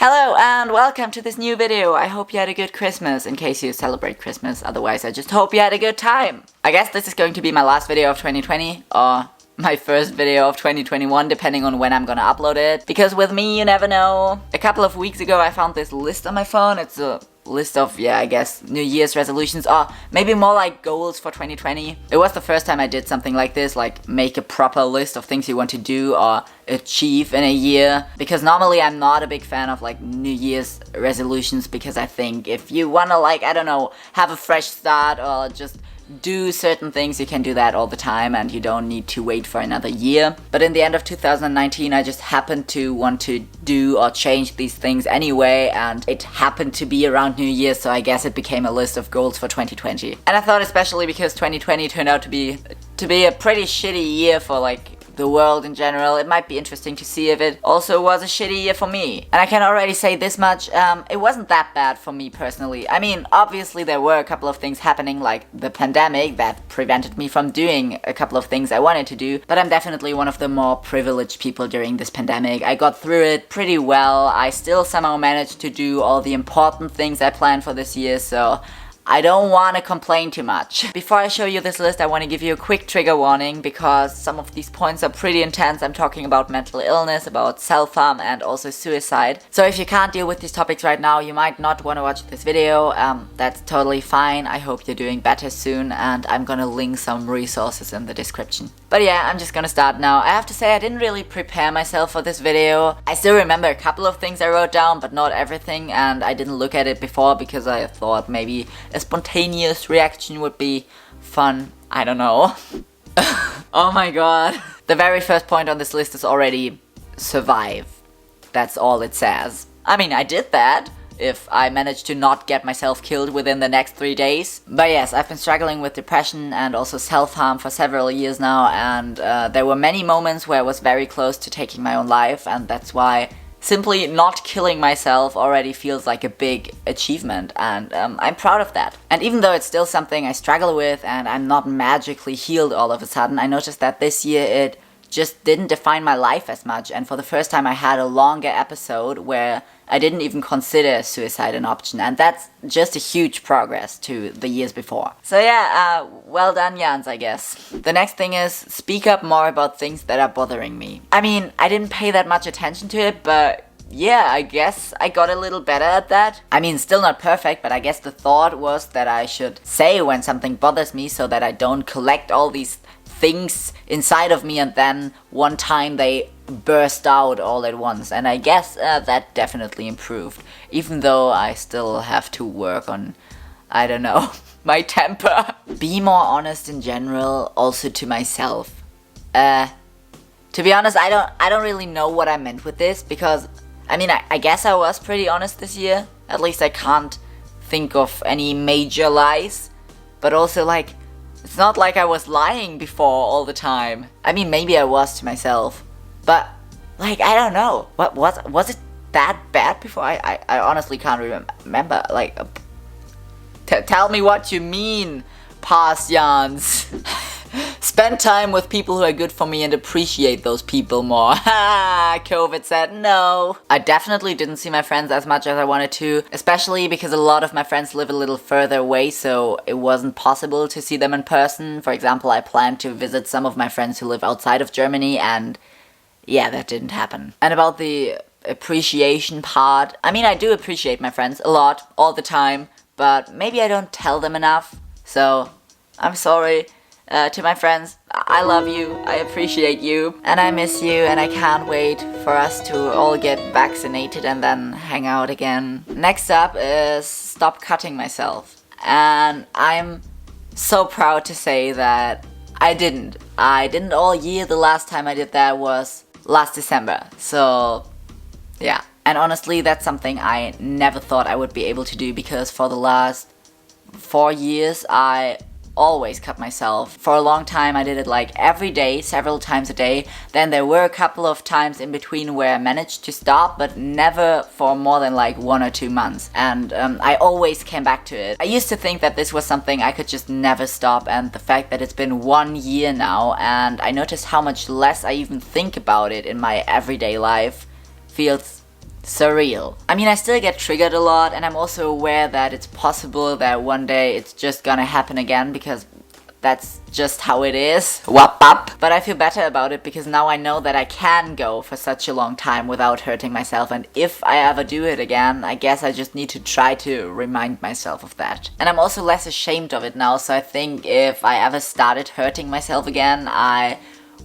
Hello and welcome to this new video. I hope you had a good Christmas, in case you celebrate Christmas. Otherwise, I just hope you had a good time. I guess this is going to be my last video of 2020, or my first video of 2021, depending on when I'm gonna upload it. Because with me, you never know. A couple of weeks ago, I found this list on my phone. It's a list of, I guess, New Year's resolutions, or maybe more like goals for 2020. It was the first time I did something like this, like make a proper list of things you want to do or achieve in a year. Because normally I'm not a big fan of like New Year's resolutions, because I think if you wanna have a fresh start or just do certain things, you can do that all the time and you don't need to wait for another year. But in the end of 2019, I just happened to want to do or change these things anyway, and it happened to be around New Year, so I guess it became a list of goals for 2020. And I thought, especially because 2020 turned out to be a pretty shitty year for like the world in general, it might be interesting to see if it also was a shitty year for me. And I can already say this much, it wasn't that bad for me personally. I mean, obviously there were a couple of things happening, like the pandemic, that prevented me from doing a couple of things I wanted to do, but I'm definitely one of the more privileged people during this pandemic. I got through it pretty well. I still somehow managed to do all the important things I planned for this year, so I don't want to complain too much. Before I show you this list, I want to give you a quick trigger warning, because some of these points are pretty intense. I'm talking about mental illness, about self-harm, and also suicide. So if you can't deal with these topics right now, you might not want to watch this video. That's totally fine. I hope you're doing better soon, and I'm gonna link some resources in the description. But yeah, I'm just gonna start now. I have to say, I didn't really prepare myself for this video. I still remember a couple of things I wrote down, but not everything, and I didn't look at it before because I thought maybe a spontaneous reaction would be fun. I don't know. Oh my god. The very first point on this list is already survive. That's all it says. I mean, I did that if I managed to not get myself killed within the next 3 days. But yes, I've been struggling with depression and also self-harm for several years now, and there were many moments where I was very close to taking my own life, and that's why simply not killing myself already feels like a big achievement, and I'm proud of that. And even though it's still something I struggle with and I'm not magically healed all of a sudden, I noticed that this year it just didn't define my life as much, and for the first time I had a longer episode where I didn't even consider suicide an option, and that's just a huge progress to the years before. So yeah, well done, Jans, I guess. The next thing is speak up more about things that are bothering me. I mean, I didn't pay that much attention to it, but yeah, I guess I got a little better at that. I mean, still not perfect, but I guess the thought was that I should say when something bothers me so that I don't collect all these things inside of me and then one time they burst out all at once. And I guess that definitely improved, even though I still have to work on, I don't know, my temper. Be more honest in general, also to myself. To be honest, I don't really know what I meant with this, because I mean, I guess I was pretty honest this year. At least I can't think of any major lies. But also, like, it's not like I was lying before all the time. I mean, maybe I was to myself. But, like, I don't know. What was it that bad before? I honestly can't remember. Like, tell me what you mean, past Jans. Spend time with people who are good for me and appreciate those people more. Ha! COVID said no. I definitely didn't see my friends as much as I wanted to, especially because a lot of my friends live a little further away, so it wasn't possible to see them in person. For example, I planned to visit some of my friends who live outside of Germany, and yeah, that didn't happen. And about the appreciation part, I mean, I do appreciate my friends a lot, all the time, but maybe I don't tell them enough, so I'm sorry. To my friends, I love you, I appreciate you, and I miss you, and I can't wait for us to all get vaccinated and then hang out again. Next up is stop cutting myself. And I'm so proud to say that I didn't all year. The last time I did that was last December. So yeah, and honestly that's something I never thought I would be able to do, because for the last 4 years I always cut myself. For a long time I did it like every day, several times a day. Then there were a couple of times in between where I managed to stop, but never for more than like 1 or 2 months. And I always came back to it. I used to think that this was something I could just never stop, and the fact that it's been 1 year now and I noticed how much less I even think about it in my everyday life feels surreal. I mean, I still get triggered a lot, and I'm also aware that it's possible that one day it's just gonna happen again, because that's just how it is. Wap up. But I feel better about it because now I know that I can go for such a long time without hurting myself, and if I ever do it again, I guess I just need to try to remind myself of that. And I'm also less ashamed of it now, so I think if I ever started hurting myself again, I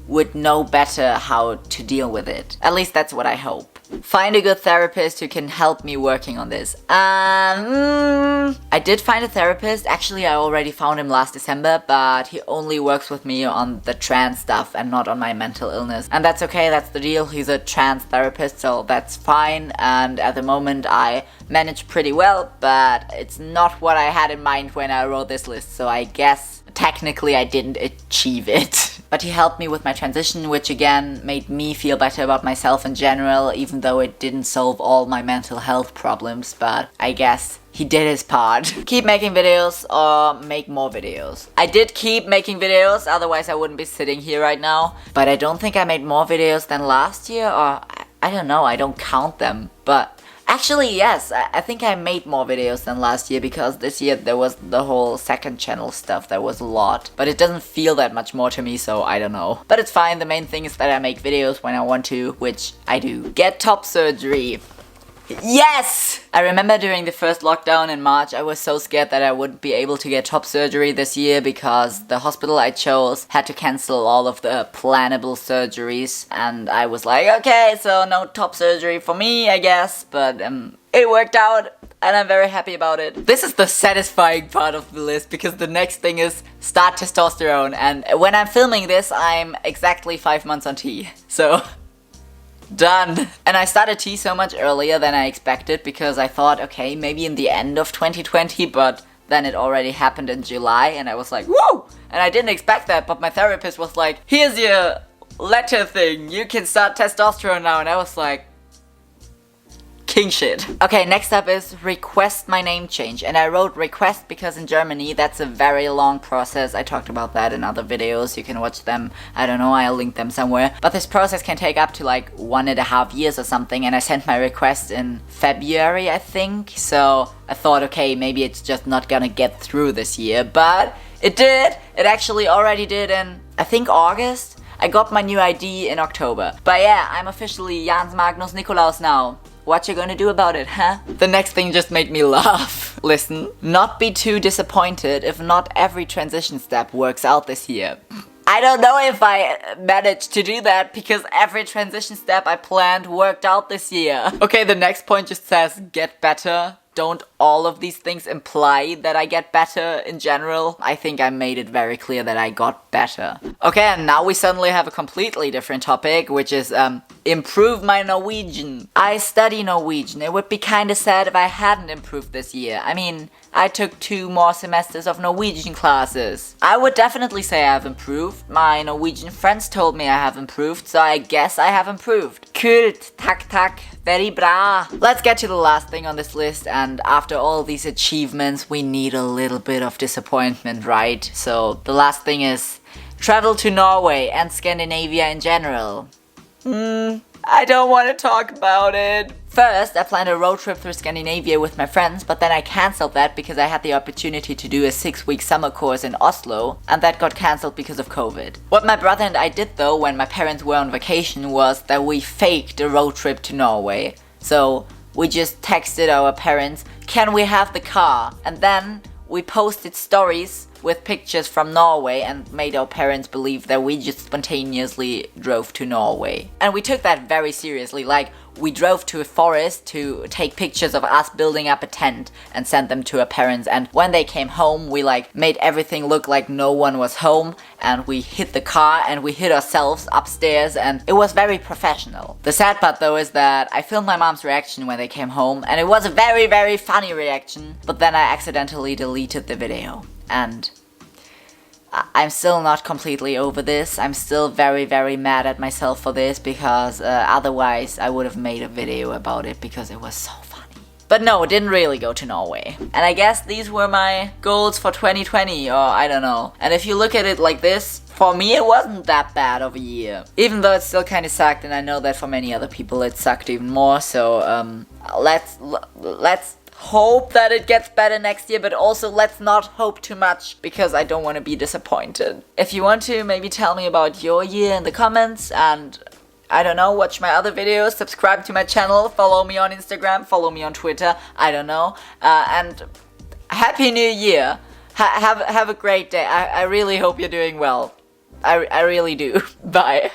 would know better how to deal with it. At least that's what I hope. Find a good therapist who can help me working on this. I did find a therapist. Actually, I already found him last December, but he only works with me on the trans stuff and not on my mental illness. And that's okay, that's the deal. He's a trans therapist, so that's fine. And at the moment, I manage pretty well, but it's not what I had in mind when I wrote this list, so I guess technically I didn't achieve it. But he helped me with my transition, which again made me feel better about myself in general, even though it didn't solve all my mental health problems, but I guess he did his part. Keep making videos or make more videos. I did keep making videos, otherwise I wouldn't be sitting here right now. But I don't think I made more videos than last year, or I don't know, I don't count them. But actually, yes, I think I made more videos than last year, because this year there was the whole second channel stuff. There was a lot, but it doesn't feel that much more to me, so I don't know. But it's fine, the main thing is that I make videos when I want to, which I do. Get top surgery. Yes! I remember during the first lockdown in March, I was so scared that I wouldn't be able to get top surgery this year because the hospital I chose had to cancel all of the plannable surgeries, and I was like, okay, so no top surgery for me, I guess, but it worked out and I'm very happy about it. This is the satisfying part of the list, because the next thing is start testosterone, and when I'm filming this, I'm exactly 5 months on T, so done. And I started T so much earlier than I expected, because I thought, okay, maybe in the end of 2020, but then it already happened in July, and I was like, whoa! And I didn't expect that, but my therapist was like, here's your letter thing, you can start testosterone now, and I was like, king shit. Okay, next up is request my name change. And I wrote request because in Germany that's a very long process. I talked about that in other videos. You can watch them. I don't know, I'll link them somewhere. But this process can take up to like 1.5 years or something. And I sent my request in February, I think. So I thought, okay, maybe it's just not gonna get through this year. But it did. It actually already did in, I think, August. I got my new ID in October. But yeah, I'm officially Jans Magnus Nikolaus now. What you gonna do about it, huh? The next thing just made me laugh. Listen, not be too disappointed if not every transition step works out this year. I don't know if I managed to do that, because every transition step I planned worked out this year. Okay, the next point just says get better. Don't all of these things imply that I get better in general? I think I made it very clear that I got better. Okay, and now we suddenly have a completely different topic, which is improve my Norwegian. I study Norwegian. It would be kinda sad if I hadn't improved this year. I mean, I took 2 more semesters of Norwegian classes. I would definitely say I have improved. My Norwegian friends told me I have improved, so I guess I have improved. Kult, takk takk, very bra. Let's get to the last thing on this list, and after all these achievements, we need a little bit of disappointment, right? So the last thing is travel to Norway and Scandinavia in general. I don't want to talk about it. First, I planned a road trip through Scandinavia with my friends, but then I cancelled that because I had the opportunity to do a 6-week summer course in Oslo, and that got cancelled because of COVID. What my brother and I did though when my parents were on vacation was that we faked a road trip to Norway. So we just texted our parents, can we have the car? And then we posted stories with pictures from Norway and made our parents believe that we just spontaneously drove to Norway. And we took that very seriously, like we drove to a forest to take pictures of us building up a tent and sent them to our parents, and when they came home we like made everything look like no one was home, and we hid the car and we hid ourselves upstairs, and it was very professional. The sad part though is that I filmed my mom's reaction when they came home, and it was a very, very funny reaction, but then I accidentally deleted the video. And I'm still not completely over this. I'm still very, very mad at myself for this, because otherwise I would have made a video about it because it was so funny. But no, it didn't really go to Norway. And I guess these were my goals for 2020, or I don't know. And if you look at it like this, For me, it wasn't that bad of a year. Even though it still kind of sucked, and I know that for many other people it sucked even more. So let's hope that it gets better next year, but also let's not hope too much because I don't want to be disappointed. If you want to, maybe tell me about your year in the comments, and I don't know, watch my other videos, subscribe to my channel, follow me on Instagram, follow me on Twitter, I don't know, and Happy New Year. Have a great day. I really hope you're doing well. I really do. Bye.